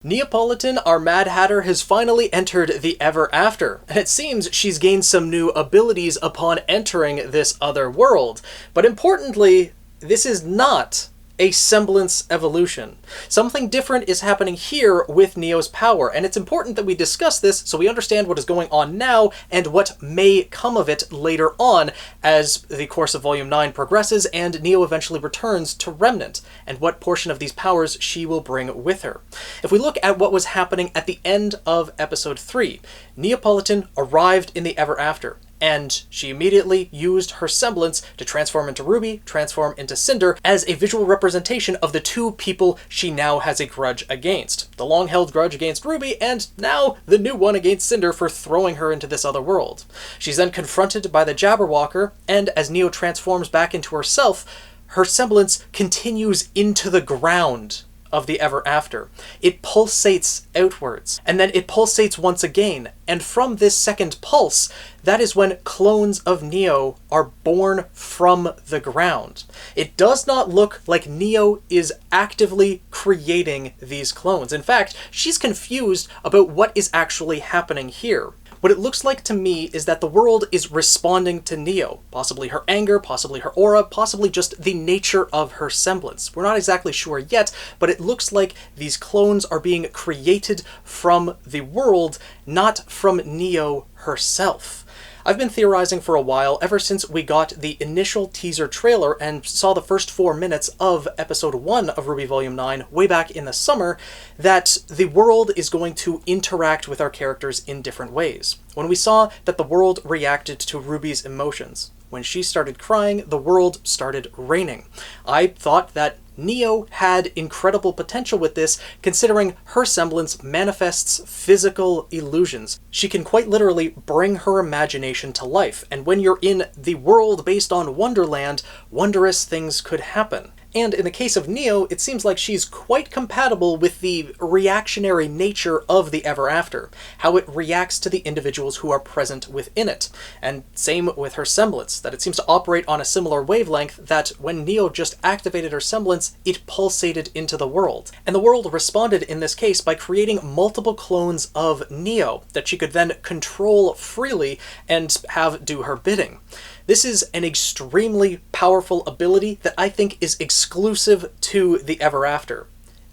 Neapolitan, our Mad Hatter, has finally entered the Ever After, and it seems she's gained some new abilities upon entering this other world. But importantly, this is not a Semblance Evolution. Something different is happening here with Neo's power, and it's important that we discuss this so we understand what is going on now and what may come of it later on as the course of Volume 9 progresses and Neo eventually returns to Remnant, and what portion of these powers she will bring with her. If we look at what was happening at the end of Episode 3, Neapolitan arrived in the Ever After, and she immediately used her semblance to transform into RWBY, transform into Cinder, as a visual representation of the two people she now has a grudge against. The long-held grudge against RWBY, and now the new one against Cinder for throwing her into this other world. She's then confronted by the Jabberwocker, and as Neo transforms back into herself, her semblance continues into the ground of the Ever After. It pulsates outwards, and then it pulsates once again, and from this second pulse, that is when clones of Neo are born from the ground. It does not look like Neo is actively creating these clones. In fact, she's confused about what is actually happening here. What it looks like to me is that the world is responding to Neo, possibly her anger, possibly her aura, possibly just the nature of her semblance. We're not exactly sure yet, but it looks like these clones are being created from the world, not from Neo herself. I've been theorizing for a while, ever since we got the initial teaser trailer and saw the first 4 minutes of Episode 1 of RWBY Volume 9 way back in the summer, that the world is going to interact with our characters in different ways. When we saw that the world reacted to RWBY's emotions, when she started crying, the world started raining. I thought that Neo had incredible potential with this, considering her semblance manifests physical illusions. She can quite literally bring her imagination to life, and when you're in the world based on Wonderland, wondrous things could happen. And in the case of Neo, it seems like she's quite compatible with the reactionary nature of the Ever After, how it reacts to the individuals who are present within it. And same with her semblance, that it seems to operate on a similar wavelength, that when Neo just activated her semblance, it pulsated into the world. And the world responded in this case by creating multiple clones of Neo that she could then control freely and have do her bidding. This is an extremely powerful ability that I think is exclusive to the Ever After.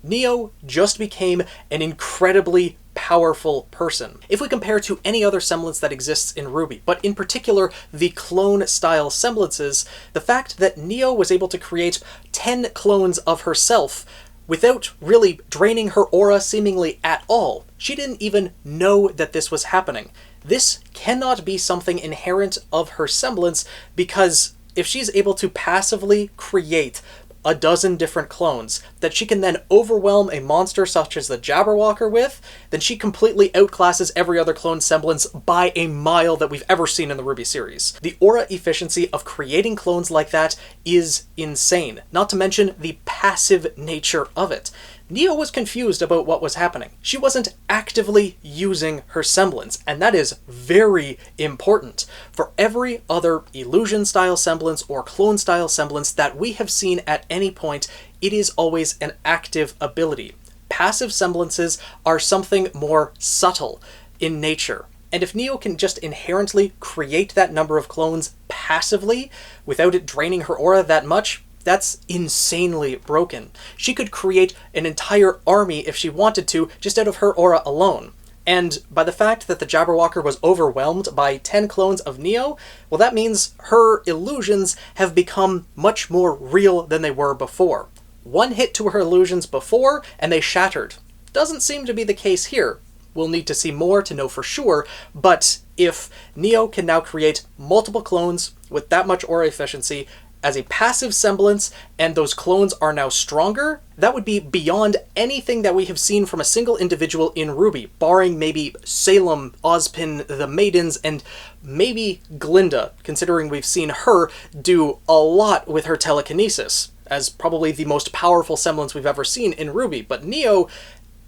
Neo just became an incredibly powerful person. If we compare to any other semblance that exists in RWBY, but in particular the clone-style semblances, the fact that Neo was able to create 10 clones of herself without really draining her aura seemingly at all. She didn't even know that this was happening. This cannot be something inherent of her semblance, because if she's able to passively create a dozen different clones that she can then overwhelm a monster such as the Jabberwocker with, then she completely outclasses every other clone semblance by a mile that we've ever seen in the RWBY series. The aura efficiency of creating clones like that is insane, not to mention the passive nature of it. Neo was confused about what was happening. She wasn't actively using her semblance, and that is very important. For every other illusion-style semblance or clone-style semblance that we have seen at any point, it is always an active ability. Passive semblances are something more subtle in nature. And if Neo can just inherently create that number of clones passively, without it draining her aura that much, that's insanely broken. She could create an entire army if she wanted to, just out of her aura alone. And by the fact that the Jabberwocker was overwhelmed by 10 clones of Neo, well, that means her illusions have become much more real than they were before. One hit to her illusions before, and they shattered. Doesn't seem to be the case here. We'll need to see more to know for sure, but if Neo can now create multiple clones with that much aura efficiency, as a passive semblance, and those clones are now stronger, that would be beyond anything that we have seen from a single individual in RWBY, barring maybe Salem, Ozpin, the Maidens, and maybe Glinda, considering we've seen her do a lot with her telekinesis, as probably the most powerful semblance we've ever seen in RWBY. But Neo,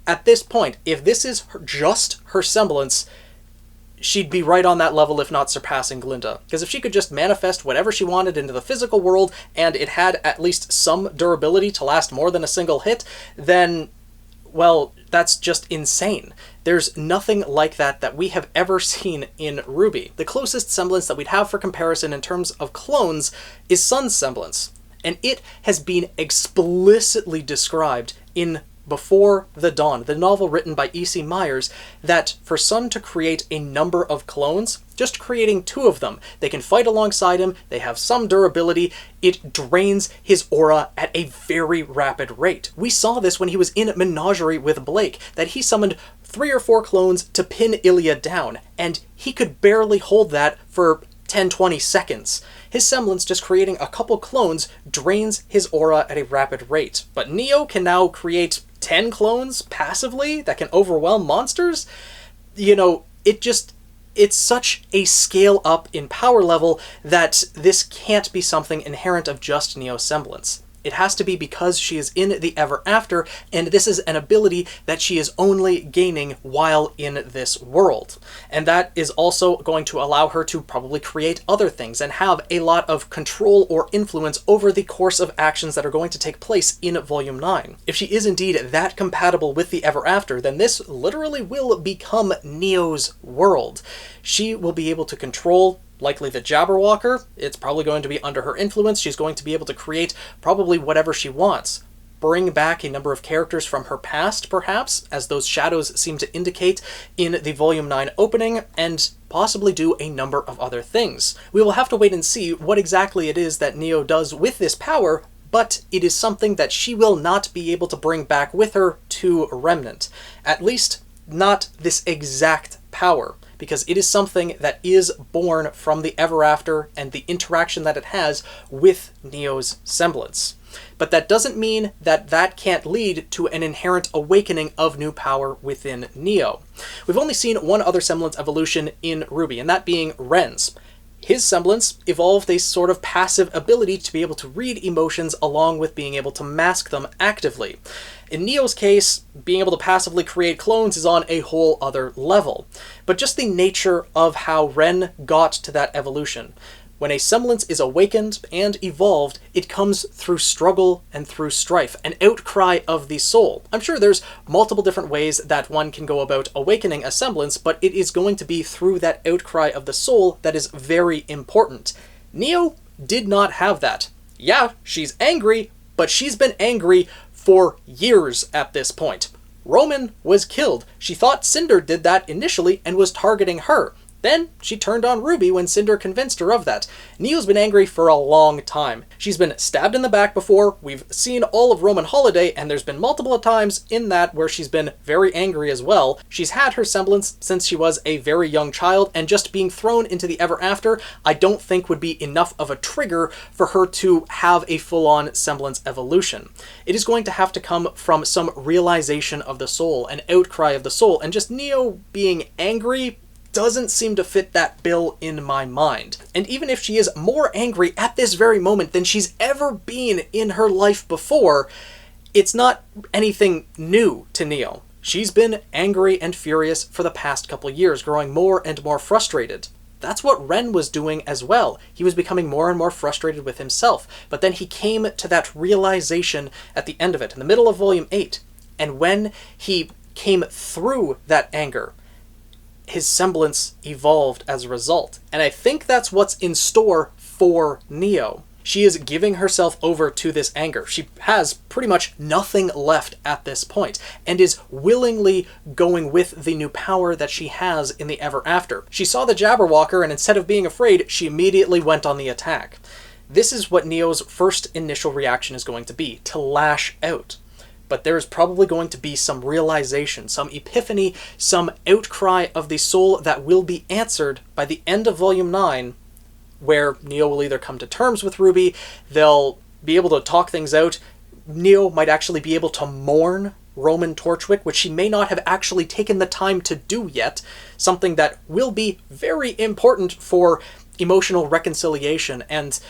at this point, if this is just her semblance, she'd be right on that level, if not surpassing Glinda. Because if she could just manifest whatever she wanted into the physical world, and it had at least some durability to last more than a single hit, then well, that's just insane. There's nothing like that we have ever seen in RWBY. The closest semblance that we'd have for comparison in terms of clones is Sun's semblance, and it has been explicitly described in Before the Dawn, the novel written by E.C. Myers, that for Sun to create a number of clones, just creating 2 of them, they can fight alongside him, they have some durability, it drains his aura at a very rapid rate. We saw this when he was in Menagerie with Blake, that he summoned 3 or 4 clones to pin Ilya down, and he could barely hold that for 10-20 seconds. His semblance, just creating a couple clones, drains his aura at a rapid rate. But Neo can now create 10 clones passively that can overwhelm monsters? You know, it's such a scale up in power level that this can't be something inherent of just Neo's semblance. It has to be because she is in the Ever After, and this is an ability that she is only gaining while in this world. And that is also going to allow her to probably create other things and have a lot of control or influence over the course of actions that are going to take place in Volume 9. If she is indeed that compatible with the Ever After, then this literally will become Neo's world. She will be able to control likely the Jabberwocker. It's probably going to be under her influence. She's going to be able to create probably whatever she wants. Bring back a number of characters from her past, perhaps, as those shadows seem to indicate in the Volume 9 opening, and possibly do a number of other things. We will have to wait and see what exactly it is that Neo does with this power, but it is something that she will not be able to bring back with her to Remnant. At least, not this exact power, because it is something that is born from the Ever After and the interaction that it has with Neo's semblance. But that doesn't mean that that can't lead to an inherent awakening of new power within Neo. We've only seen one other semblance evolution in RWBY, and that being Ren's. His semblance evolved a sort of passive ability to be able to read emotions along with being able to mask them actively. In Neo's case, being able to passively create clones is on a whole other level. But just the nature of how Ren got to that evolution. When a semblance is awakened and evolved, it comes through struggle and through strife, an outcry of the soul. I'm sure there's multiple different ways that one can go about awakening a semblance, but it is going to be through that outcry of the soul that is very important. Neo did not have that. Yeah, she's angry, but she's been angry for years at this point. Roman was killed. She thought Cinder did that initially and was targeting her. Then she turned on RWBY when Cinder convinced her of that. Neo's been angry for a long time. She's been stabbed in the back before. We've seen all of Roman Holiday, and there's been multiple times in that where she's been very angry as well. She's had her semblance since she was a very young child, and just being thrown into the Ever After, I don't think would be enough of a trigger for her to have a full-on semblance evolution. It is going to have to come from some realization of the soul, an outcry of the soul, and just Neo being angry doesn't seem to fit that bill in my mind. And even if she is more angry at this very moment than she's ever been in her life before, it's not anything new to Neo. She's been angry and furious for the past couple years, growing more and more frustrated. That's what Ren was doing as well. He was becoming more and more frustrated with himself, but then he came to that realization at the end of it, in the middle of Volume 8. And when he came through that anger, his semblance evolved as a result. And I think that's what's in store for Neo. She is giving herself over to this anger. She has pretty much nothing left at this point, and is willingly going with the new power that she has in the Ever After. She saw the Jabberwocker, and instead of being afraid, she immediately went on the attack. This is what Neo's first initial reaction is going to be, to lash out. But there's probably going to be some realization, some epiphany, some outcry of the soul that will be answered by the end of Volume 9, where Neo will either come to terms with RWBY, they'll be able to talk things out, Neo might actually be able to mourn Roman Torchwick, which she may not have actually taken the time to do yet, something that will be very important for emotional reconciliation and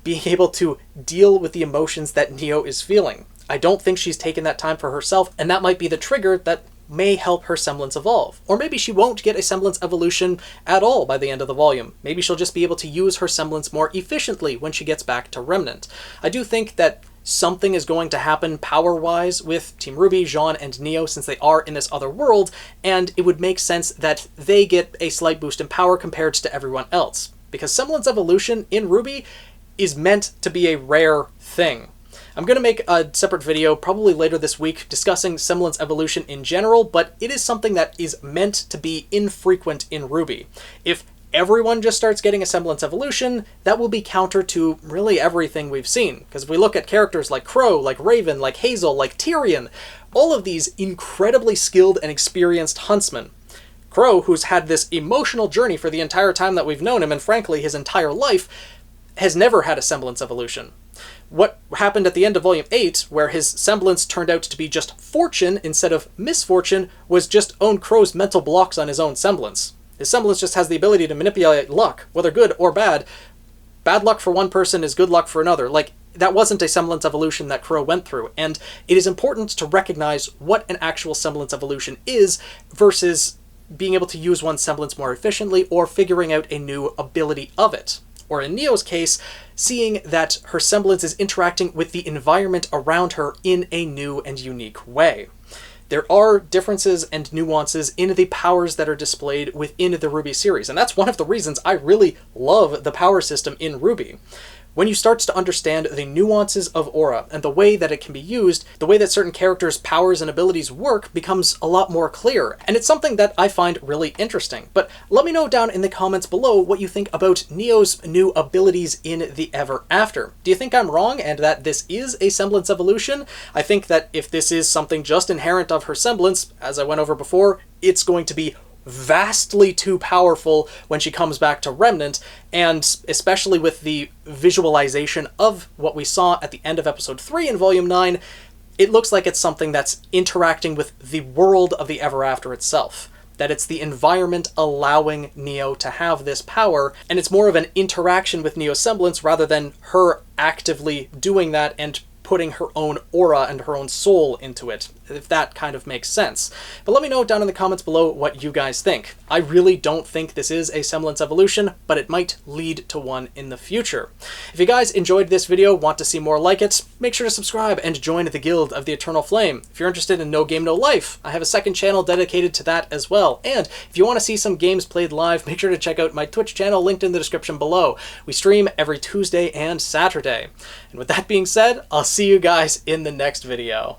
being able to deal with the emotions that Neo is feeling. I don't think she's taken that time for herself, and that might be the trigger that may help her semblance evolve. Or maybe she won't get a semblance evolution at all by the end of the volume. Maybe she'll just be able to use her semblance more efficiently when she gets back to Remnant. I do think that something is going to happen power-wise with Team RWBY, Jean, and Neo since they are in this other world, and it would make sense that they get a slight boost in power compared to everyone else. Because Semblance Evolution in RWBY is meant to be a rare thing. I'm going to make a separate video probably later this week discussing Semblance Evolution in general, but it is something that is meant to be infrequent in RWBY. If everyone just starts getting a Semblance Evolution, that will be counter to really everything we've seen. Because if we look at characters like Crow, like Raven, like Hazel, like Tyrion, all of these incredibly skilled and experienced huntsmen. Crow, who's had this emotional journey for the entire time that we've known him, and frankly his entire life, has never had a Semblance Evolution. What happened at the end of Volume 8, where his semblance turned out to be just fortune instead of misfortune, was just Own Crow's mental blocks on his own semblance. His semblance just has the ability to manipulate luck, whether good or bad. Bad luck for one person is good luck for another. Like, that wasn't a Semblance Evolution that Crow went through, and it is important to recognize what an actual Semblance Evolution is versus being able to use one's semblance more efficiently or figuring out a new ability of it. Or in Neo's case, seeing that her semblance is interacting with the environment around her in a new and unique way. There are differences and nuances in the powers that are displayed within the RWBY series, and that's one of the reasons I really love the power system in RWBY. When you start to understand the nuances of aura and the way that it can be used, the way that certain characters' powers and abilities work becomes a lot more clear, and it's something that I find really interesting. But let me know down in the comments below what you think about Neo's new abilities in the Ever After. Do you think I'm wrong and that this is a Semblance Evolution? I think that if this is something just inherent of her semblance, as I went over before, it's going to be vastly too powerful when she comes back to Remnant, and especially with the visualization of what we saw at the end of Episode 3 in Volume 9, it looks like it's something that's interacting with the world of the Ever After itself. That it's the environment allowing Neo to have this power, and it's more of an interaction with Neo's semblance rather than her actively doing that and putting her own aura and her own soul into it, if that kind of makes sense. But let me know down in the comments below what you guys think. I really don't think this is a Semblance Evolution, but it might lead to one in the future. If you guys enjoyed this video, want to see more like it, make sure to subscribe and join the Guild of the Eternal Flame. If you're interested in No Game No Life, I have a second channel dedicated to that as well. And if you want to see some games played live, make sure to check out my Twitch channel linked in the description below. We stream every Tuesday and Saturday. And with that being said, I'll see you guys in the next video.